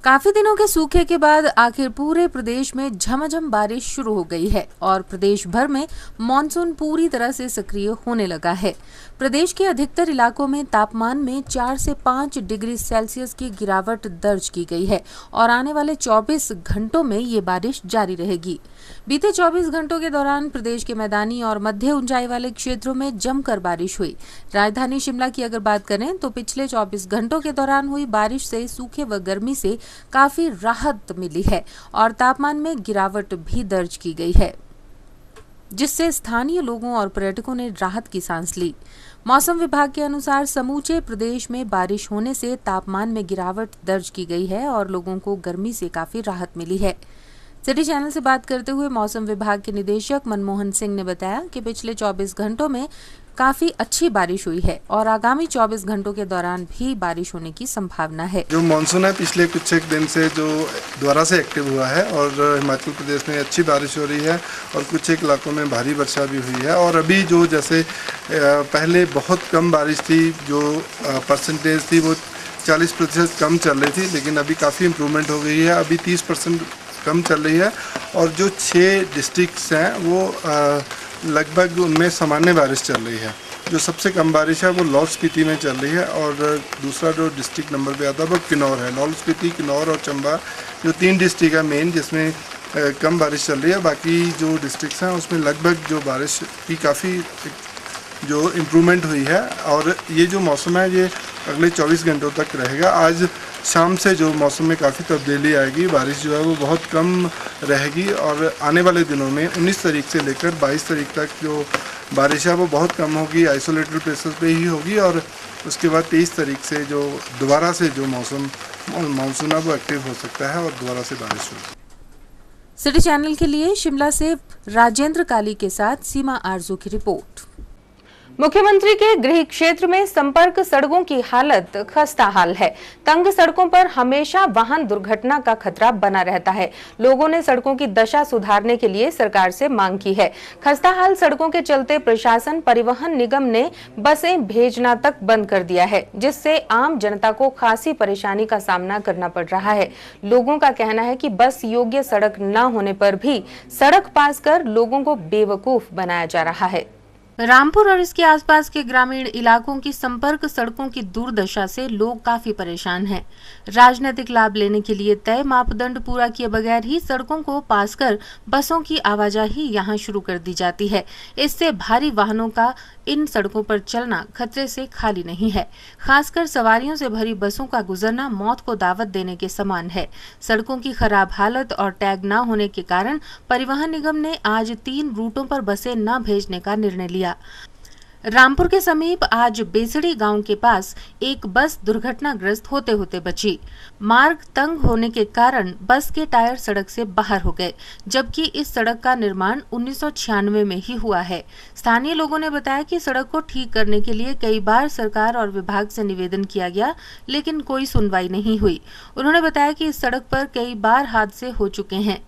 S1: काफी दिनों के सूखे के बाद आखिर पूरे प्रदेश में झमाझम बारिश शुरू हो गई है और प्रदेश भर में मॉनसून पूरी तरह से सक्रिय होने लगा है। प्रदेश के अधिकतर इलाकों में तापमान में 4 से 5 डिग्री सेल्सियस की गिरावट दर्ज की गई है और आने वाले 24 घंटों में ये बारिश जारी रहेगी। बीते 24 घंटों के दौरान प्रदेश के मैदानी और मध्य ऊंचाई वाले क्षेत्रों में जमकर बारिश हुई। राजधानी शिमला की अगर बात करें तो पिछले 24 घंटों के दौरान हुई बारिश से सूखे व गर्मी से काफी राहत मिली है और तापमान में गिरावट भी दर्ज की गई है, जिससे स्थानीय लोगों और पर्यटकों ने राहत की सांस ली। मौसम विभाग के अनुसार समूचे प्रदेश में बारिश होने से तापमान में गिरावट दर्ज की गई है और लोगों को गर्मी से काफी राहत मिली है। सिटी चैनल से बात करते हुए मौसम विभाग के निदेशक मनमोहन सिंह ने बताया कि पिछले 24 घंटों में काफी अच्छी बारिश हुई है और आगामी 24 घंटों के दौरान भी बारिश होने की संभावना है।
S17: जो मानसून है पिछले कुछ एक दिन से जो दोबारा से एक्टिव हुआ है और हिमाचल प्रदेश में अच्छी बारिश हो रही है और कुछ एक इलाकों में भारी वर्षा भी हुई है। और अभी जो जैसे पहले बहुत कम बारिश थी, जो परसेंटेज थी वो 40% कम चल रही थी, लेकिन अभी काफ़ी इम्प्रूवमेंट हो गई है, अभी 30% कम चल रही है। और जो 6 डिस्ट्रिक्ट्स हैं वो लगभग उनमें सामान्य बारिश चल रही है। जो सबसे कम बारिश है वो लाहौल स्पीति में चल रही है और दूसरा जो डिस्ट्रिक्ट नंबर पे आता है वो किन्नौर है। लाहौल स्पीति, किन्नौर और चंबा जो 3 डिस्ट्रिक्ट है मेन, जिसमें कम बारिश चल रही है। बाकी जो डिस्ट्रिक्ट्स हैं उसमें लगभग जो बारिश की काफ़ी जो इम्प्रूवमेंट हुई है। और ये जो मौसम है ये अगले 24 घंटों तक रहेगा। आज शाम से जो मौसम में काफ़ी तब्दीली आएगी, बारिश जो है वो बहुत कम रहेगी और आने वाले दिनों में 19 तारीख से लेकर 22 तारीख तक जो बारिश है वो बहुत कम होगी, आइसोलेटेड प्लेसेस पे ही होगी। और उसके बाद 23 तारीख से जो दोबारा से जो मानसून है वो एक्टिव हो सकता है और दोबारा से बारिश होगी।
S1: सिटी चैनल के लिए शिमला से राजेंद्र काली के साथ सीमा आरजू की रिपोर्ट। मुख्यमंत्री के गृह क्षेत्र में संपर्क सड़कों की हालत खस्ता हाल है। तंग सड़कों पर हमेशा वाहन दुर्घटना का खतरा बना रहता है। लोगों ने सड़कों की दशा सुधारने के लिए सरकार से मांग की है। खस्ता हाल सड़कों के चलते प्रशासन, परिवहन निगम ने बसें भेजना तक बंद कर दिया है, जिससे आम जनता को खासी परेशानी का सामना करना पड़ रहा है। लोगों का कहना है कि बस योग्य सड़क न होने पर भी सड़क पास कर लोगों को बेवकूफ बनाया जा रहा है। रामपुर और इसके आसपास के ग्रामीण इलाकों की संपर्क सड़कों की दुर्दशा से लोग काफी परेशान हैं। राजनीतिक लाभ लेने के लिए तय मापदंड पूरा किए बगैर ही सड़कों को पास कर बसों की आवाजाही यहां शुरू कर दी जाती है। इससे भारी वाहनों का इन सड़कों पर चलना खतरे से खाली नहीं है। खासकर सवारियों से भरी बसों का गुजरना मौत को दावत देने के समान है। सड़कों की खराब हालत और टैग न होने के कारण परिवहन निगम ने आज 3 रूटों पर बसें न भेजने का निर्णय लिया। रामपुर के समीप आज बेसड़ी गांव के पास एक बस दुर्घटनाग्रस्त होते होते बची। मार्ग तंग होने के कारण बस के टायर सड़क से बाहर हो गए, जबकि इस सड़क का निर्माण 1996 में ही हुआ है। स्थानीय लोगों ने बताया कि सड़क को ठीक करने के लिए कई बार सरकार और विभाग से निवेदन किया गया, लेकिन कोई सुनवाई नहीं हुई। उन्होंने बताया कि इस सड़क पर कई बार हादसे हो चुके हैं।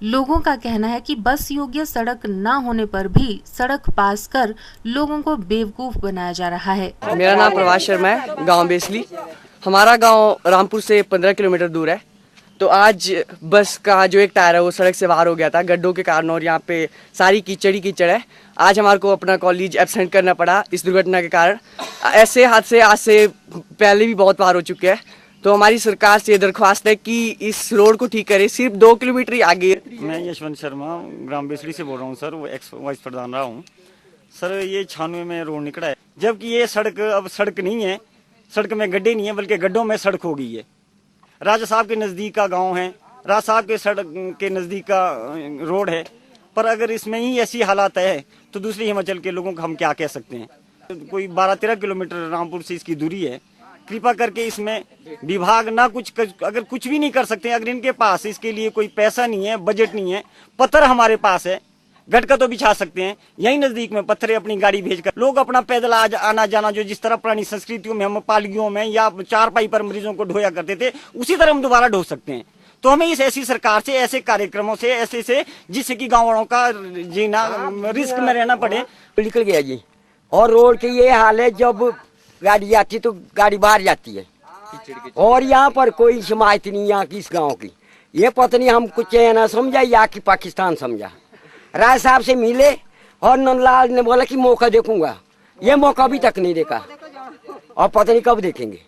S1: लोगों का कहना है कि बस योग्य सड़क न होने पर भी सड़क पास कर लोगों को बेवकूफ बनाया जा रहा है।
S18: मेरा नाम प्रभाष शर्मा है, गांव बेसली। हमारा गांव रामपुर से 15 किलोमीटर दूर है। तो आज बस का जो एक टायर है वो सड़क से बाहर हो गया था गड्ढों के कारण, और यहाँ पे सारी कीचड़ है। आज हमारे को अपना कॉलेज एब्सेंट करना पड़ा इस दुर्घटना के कारण। ऐसे हादसे आज से पहले भी बहुत बार हो चुके हैं। तो हमारी सरकार से दरख्वास्त है कि इस रोड को ठीक करे, सिर्फ 2 किलोमीटर ही आगे।
S19: मैं यशवंत शर्मा ग्राम बेसड़ी से बोल रहा हूँ सर, वो एक्स वाइस प्रधान रहा हूँ सर। ये 96 में रोड निकला है, जबकि ये सड़क अब सड़क नहीं है, सड़क में गड्ढे नहीं है बल्कि गड्ढों में सड़क हो गई है। राजा साहब के नज़दीक का गाँव है, राजा साहब के सड़क के नज़दीक का रोड है, पर अगर इसमें ही ऐसी हालात है तो दूसरे हिमाचल के लोगों को हम क्या कह सकते हैं। कोई 12-13 किलोमीटर रामपुर से इसकी दूरी है। कृपा करके इसमें विभाग ना कुछ अगर कुछ भी नहीं कर सकते, अगर इनके पास इसके लिए कोई पैसा नहीं है, बजट नहीं है, पत्थर हमारे पास है, गटका तो बिछा सकते हैं। यहीं नजदीक में पत्थर अपनी गाड़ी भेजकर लोग अपना पैदल आना जाना, जो जिस तरह पुरानी संस्कृतियों में हम पालगियों में या चारपाई पर मरीजों को ढोया करते थे, उसी तरह हम दोबारा ढो सकते हैं। तो हमें इस ऐसी सरकार से, ऐसे कार्यक्रमों से, ऐसे से जिससे कि गाँव वालों का जीना रिस्क में रहना पड़े।
S20: निकल गया जी। और रोड की ये हाल है, जब गाड़ी आती तो गाड़ी बाहर जाती है, और यहाँ पर कोई हिमायत नहीं यहाँ की इस गांव की। ये पता नहीं हम कुछ ना समझा या कि पाकिस्तान समझा। राय साहब से मिले और नंदलाल ने बोला कि मौका देखूंगा, ये मौका अभी तक नहीं देखा और पता नहीं कब देखेंगे।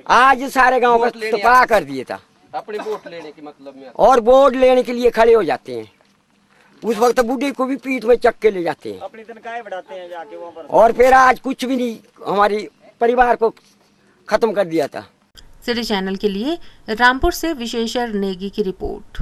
S20: आज सारे गांव का तबाह कर दिया था
S18: अपने वोट लेने के मतलब में,
S20: और वोट लेने के लिए खड़े हो जाते हैं। उस वक्त बूढ़े को भी पीठ में चक के ले जाते हैं,
S19: अपनी तनख्वाहें बढ़ाते हैं जाके वहाँ पर।
S20: और फिर आज कुछ भी नहीं, हमारी परिवार को खत्म कर दिया था।
S1: सिटी चैनल के लिए रामपुर से विशेषर नेगी की रिपोर्ट।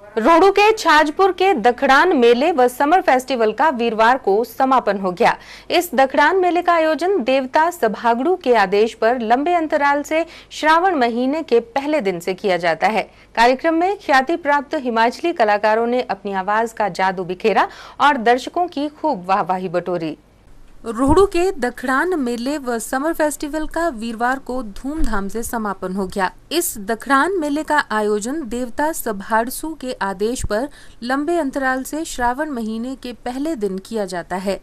S1: रोहड़ू के छाजपुर के दखड़ान मेले व समर फेस्टिवल का वीरवार को समापन हो गया। इस दखड़ान मेले का आयोजन देवता सभागड़ू के आदेश पर लंबे अंतराल से श्रावण महीने के पहले दिन से किया जाता है। कार्यक्रम में ख्याति प्राप्त हिमाचली कलाकारों ने अपनी आवाज का जादू बिखेरा और दर्शकों की खूब वाहवाही बटोरी। रोहड़ू के दखड़ान मेले व समर फेस्टिवल का वीरवार को धूमधाम से समापन हो गया। इस दखड़ान मेले का आयोजन देवता सभाड़सू के आदेश पर लंबे अंतराल से श्रावण महीने के पहले दिन किया जाता है।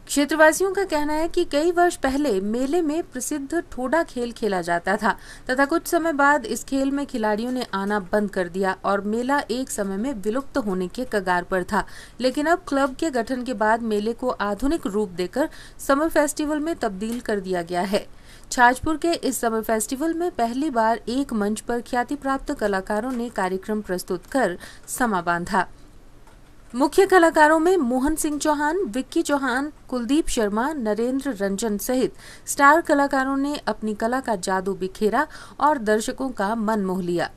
S1: क्षेत्रवासियों का कहना है कि कई वर्ष पहले मेले में प्रसिद्ध ठोडा खेल खेला जाता था तथा कुछ समय बाद इस खेल में खिलाड़ियों ने आना बंद कर दिया और मेला एक समय में विलुप्त होने के कगार पर था। लेकिन अब क्लब के गठन के बाद मेले को आधुनिक रूप देकर समर फेस्टिवल में तब्दील कर दिया गया है। छाजपुर के इस समर फेस्टिवल में पहली बार एक मंच पर ख्याति प्राप्त कलाकारों ने कार्यक्रम प्रस्तुत कर समा बांधा। मुख्य कलाकारों में मोहन सिंह चौहान, विक्की चौहान, कुलदीप शर्मा, नरेंद्र रंजन सहित स्टार कलाकारों ने अपनी कला का जादू बिखेरा और दर्शकों का मन मोह लिया।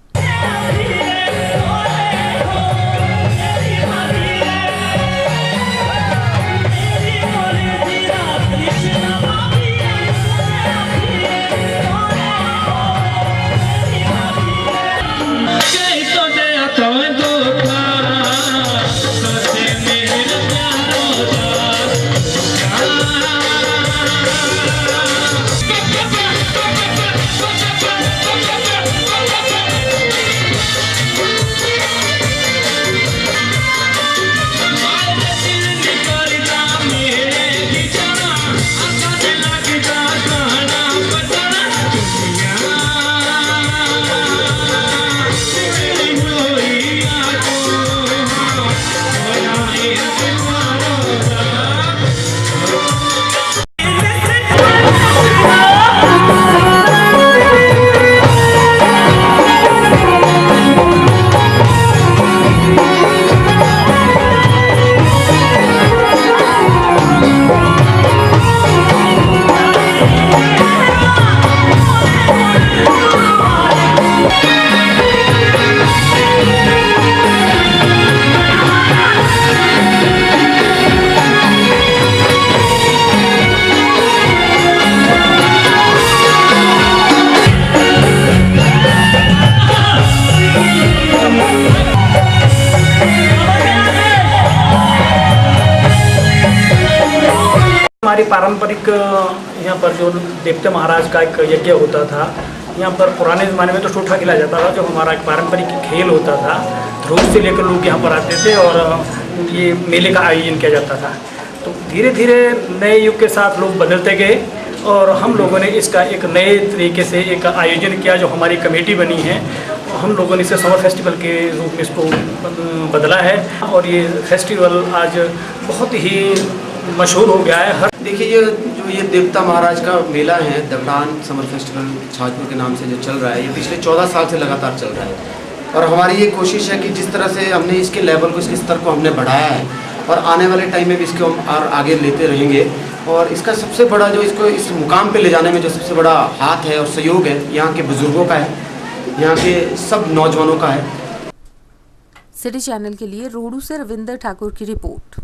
S3: हमारी पारंपरिक यहाँ पर जो देवता महाराज का एक यज्ञ होता था, यहाँ पर पुराने ज़माने में तो टोठा खेला जाता था, जो हमारा एक पारंपरिक खेल होता था। रोज से लेकर लोग यहाँ पर आते थे और ये मेले का आयोजन किया जाता था। तो धीरे धीरे नए युग के साथ लोग बदलते गए और हम लोगों ने इसका एक नए तरीके से एक आयोजन किया, जो हमारी कमेटी बनी है। हम लोगों ने इसे समर फेस्टिवल के रूप में इसको बदला है और ये फेस्टिवल आज बहुत ही मशहूर हो गया है।
S21: देखिए जो ये देवता महाराज का मेला है, दबलान समर फेस्टिवल छाजपुर के नाम से जो चल रहा है, ये पिछले 14 साल से लगातार चल रहा है। और हमारी ये कोशिश है कि जिस तरह से हमने इसके लेवल को, इसके स्तर को हमने बढ़ाया है और आने वाले टाइम में भी इसको हम और आगे लेते रहेंगे। और इसका सबसे बड़ा जो इसको इस मुकाम पे ले जाने में जो सबसे बड़ा हाथ है और सहयोग है, यहाँ के बुजुर्गों का है, यहाँ के सब नौजवानों का है।
S1: सिटी चैनल के लिए रोहडू से रविंदर ठाकुर की रिपोर्ट।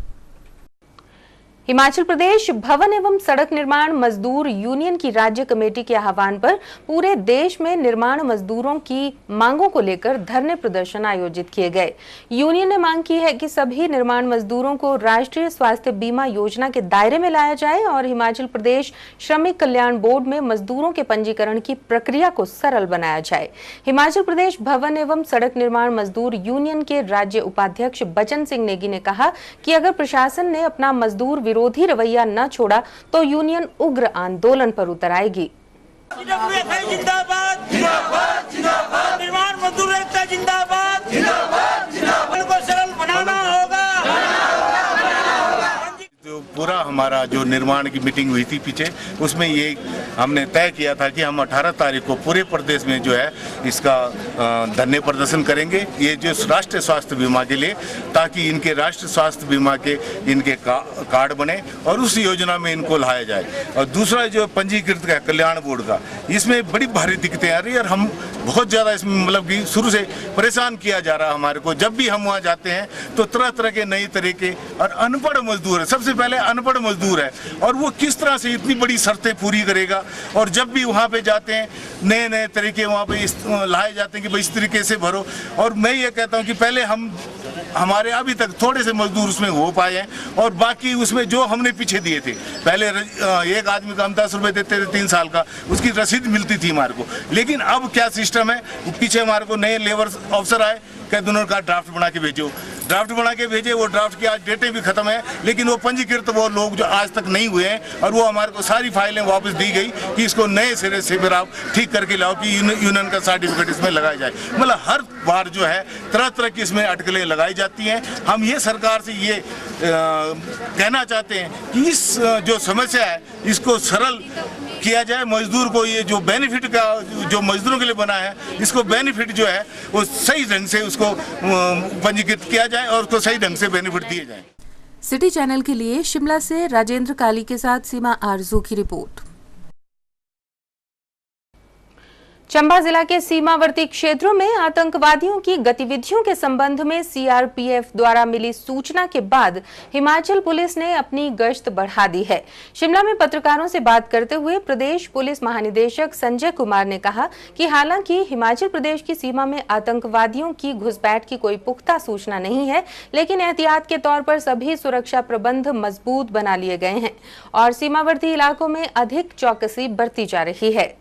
S1: हिमाचल प्रदेश भवन एवं सड़क निर्माण मजदूर यूनियन की राज्य कमेटी के आह्वान पर पूरे देश में निर्माण मजदूरों की मांगों को लेकर धरने प्रदर्शन आयोजित किए गए। यूनियन ने मांग की है कि सभी निर्माण मजदूरों को राष्ट्रीय स्वास्थ्य बीमा योजना के दायरे में लाया जाए और हिमाचल प्रदेश श्रमिक कल्याण बोर्ड में मजदूरों के पंजीकरण की प्रक्रिया को सरल बनाया जाए। हिमाचल प्रदेश भवन एवं सड़क निर्माण मजदूर यूनियन के राज्य उपाध्यक्ष बचन सिंह नेगी ने कहा कि अगर प्रशासन ने अपना मजदूर विरोधी रवैया न छोड़ा तो यूनियन उग्र आंदोलन पर उतर आएगी।
S10: जिंदाबाद जिंदाबाद जिंदाबाद, निर्माण मजदूर एकता जिंदाबाद जिंदाबाद जिंदाबाद, उनको सरल बनाना होगा।
S22: जो पूरा हमारा जो निर्माण की मीटिंग हुई थी पीछे, उसमें ये हमने तय किया था कि हम 18 तारीख को पूरे प्रदेश में जो है इसका धरने प्रदर्शन करेंगे, ये जो राष्ट्रीय स्वास्थ्य बीमा के लिए, ताकि इनके राष्ट्रीय स्वास्थ्य बीमा के इनके कार्ड बने और उस योजना में इनको लाया जाए। और दूसरा जो पंजीकृत का कल्याण बोर्ड का, इसमें बड़ी भारी दिक्कतें आ रही है और हम बहुत ज़्यादा इसमें मतलब कि शुरू से परेशान किया जा रहा है हमारे को। जब भी हम वहाँ जाते हैं तो तरह तरह के नए तरीके, और अनपढ़ मजदूर है, सबसे पहले अनपढ़ मजदूर है और वो किस तरह से इतनी बड़ी शर्तें पूरी करेगा। और जब भी वहाँ पे जाते हैं नए नए तरीके वहाँ पे लाए जाते हैं कि भाई इस तरीके से भरो। और मैं ये कहता हूँ कि पहले हमारे अभी तक थोड़े से मजदूर उसमें हो पाए हैं और बाकी उसमें जो हमने पीछे दिए थे, पहले एक आदमी को हम 10 रुपये देते थे 3 साल का, उसकी रसीद मिलती थी हमारे को। लेकिन अब क्या सिस्टम है, पीछे हमारे को नए लेबर अफसर आए, कहते उन्होंने कहा ड्राफ्ट बना के भेजो, ड्राफ्ट बना के भेजे। वो ड्राफ्ट की आज डेटें भी खत्म है, लेकिन वो पंजीकृत वो लोग जो आज तक नहीं हुए हैं, और वो हमारे को सारी फाइलें वापस दी गई कि इसको नए सिरे से फिर आप ठीक करके लाओ कि यूनियन का सर्टिफिकेट इसमें लगाया जाए। मतलब हर बार जो है तरह तरह की इसमें अटकलें लगाई जाती हैं। हम ये सरकार से ये कहना चाहते हैं कि इस जो समस्या है इसको सरल किया जाए। मजदूर को ये जो बेनिफिट का जो मजदूरों के लिए बना है, इसको बेनिफिट जो है वो सही ढंग से उसको पंजीकृत किया जाए और उसको सही ढंग से बेनिफिट दिए जाए।
S1: सिटी चैनल के लिए शिमला से राजेंद्र काली के साथ सीमा आरजू की रिपोर्ट। चंबा जिला के सीमावर्ती क्षेत्रों में आतंकवादियों की गतिविधियों के संबंध में सीआरपीएफ द्वारा मिली सूचना के बाद हिमाचल पुलिस ने अपनी गश्त बढ़ा दी है। शिमला में पत्रकारों से बात करते हुए प्रदेश पुलिस महानिदेशक संजय कुमार ने कहा कि हालांकि हिमाचल प्रदेश की सीमा में आतंकवादियों की घुसपैठ की कोई पुख्ता सूचना नहीं है, लेकिन एहतियात के तौर पर सभी सुरक्षा प्रबंध मजबूत बना लिए गए हैं और सीमावर्ती इलाकों में अधिक चौकसी बरती जा रही है।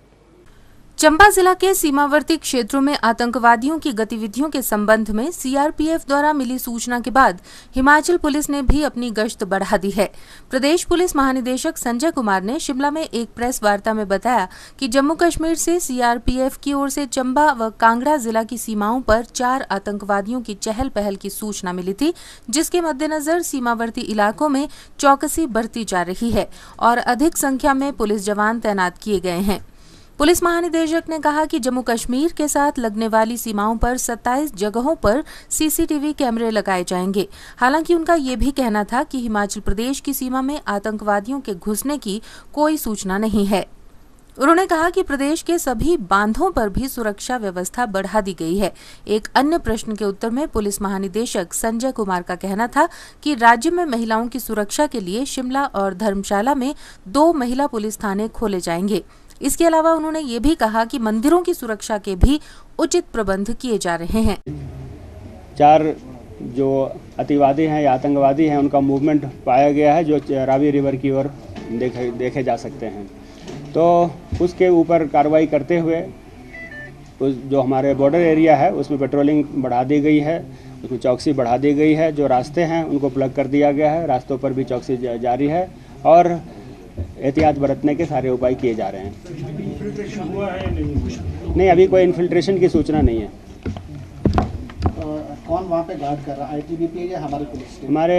S1: चंबा जिला के सीमावर्ती क्षेत्रों में आतंकवादियों की गतिविधियों के संबंध में सीआरपीएफ द्वारा मिली सूचना के बाद हिमाचल पुलिस ने भी अपनी गश्त बढ़ा दी है। प्रदेश पुलिस महानिदेशक संजय कुमार ने शिमला में एक प्रेस वार्ता में बताया कि जम्मू कश्मीर से सीआरपीएफ की ओर से चंबा व कांगड़ा जिला की सीमाओं पर 4 आतंकवादियों की चहल पहल की सूचना मिली थी, जिसके मद्देनजर सीमावर्ती इलाकों में चौकसी बरती जा रही है और अधिक संख्या में पुलिस जवान तैनात किए गए हैं। पुलिस महानिदेशक ने कहा कि जम्मू कश्मीर के साथ लगने वाली सीमाओं पर 27 जगहों पर सीसीटीवी कैमरे लगाए जाएंगे। हालांकि उनका ये भी कहना था कि हिमाचल प्रदेश की सीमा में आतंकवादियों के घुसने की कोई सूचना नहीं है। उन्होंने कहा कि प्रदेश के सभी बांधों पर भी सुरक्षा व्यवस्था बढ़ा दी गई है। एक अन्य प्रश्न के उत्तर में पुलिस महानिदेशक संजय कुमार का कहना था कि राज्य में महिलाओं की सुरक्षा के लिए शिमला और धर्मशाला में 2 महिला पुलिस थाने खोले जाएंगे। इसके अलावा उन्होंने ये भी कहा कि मंदिरों की सुरक्षा के भी उचित प्रबंध किए जा रहे हैं।
S23: 4 जो अतिवादी हैं या आतंकवादी हैं, उनका मूवमेंट पाया गया है जो रावी रिवर की ओर
S4: देखे जा सकते हैं। तो उसके ऊपर कार्रवाई करते हुए उस जो हमारे बॉर्डर एरिया है उसमें पेट्रोलिंग बढ़ा दी गई है, उसमें चौकसी बढ़ा दी गई है। जो रास्ते हैं उनको प्लग कर दिया गया है, रास्तों पर भी चौकसी जारी है और एहतियात बरतने के सारे उपाय किए जा रहे हैं। नहीं, अभी कोई इन्फिल्ट्रेशन की सूचना नहीं है।
S5: कौन वहाँ पे गार्ड कर रहा है, आईटीबीपी या हमारे पुलिस?
S4: हमारे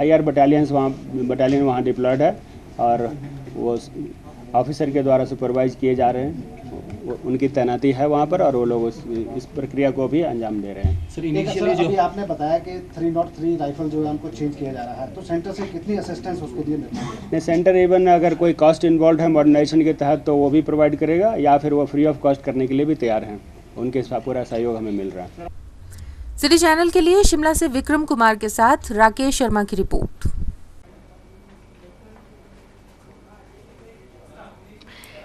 S4: IR बटालियन वहाँ डिप्लॉयड है और वो ऑफिसर के द्वारा सुपरवाइज किए जा रहे हैं। उनकी तैनाती है वहाँ पर और वो लोग इस प्रक्रिया को भी अंजाम दे रहे हैं।
S5: सर, इनिशियली जो अभी आपने बताया कि 303 राइफल जो है उनको चेंज किया जा रहा है, तो सेंटर से कितनी असिस्टेंस उसको दिए जाती है?
S4: नहीं, सेंटर इवन अगर कोई कॉस्ट इन्वॉल्व है मॉडर्नाइजेशन के तहत तो वो भी प्रोवाइड करेगा या फिर वो फ्री ऑफ कॉस्ट करने के लिए भी तैयार हैं। उनके पूरा सहयोग हमें मिल रहा है।
S1: सिटी चैनल के लिए शिमला से विक्रम कुमार के साथ राकेश शर्मा की रिपोर्ट।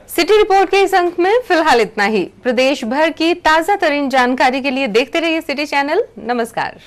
S1: सिटी रिपोर्ट के इस अंक में फिलहाल इतना ही। प्रदेश भर की ताजा तरीन जानकारी के लिए देखते रहिए सिटी चैनल। नमस्कार।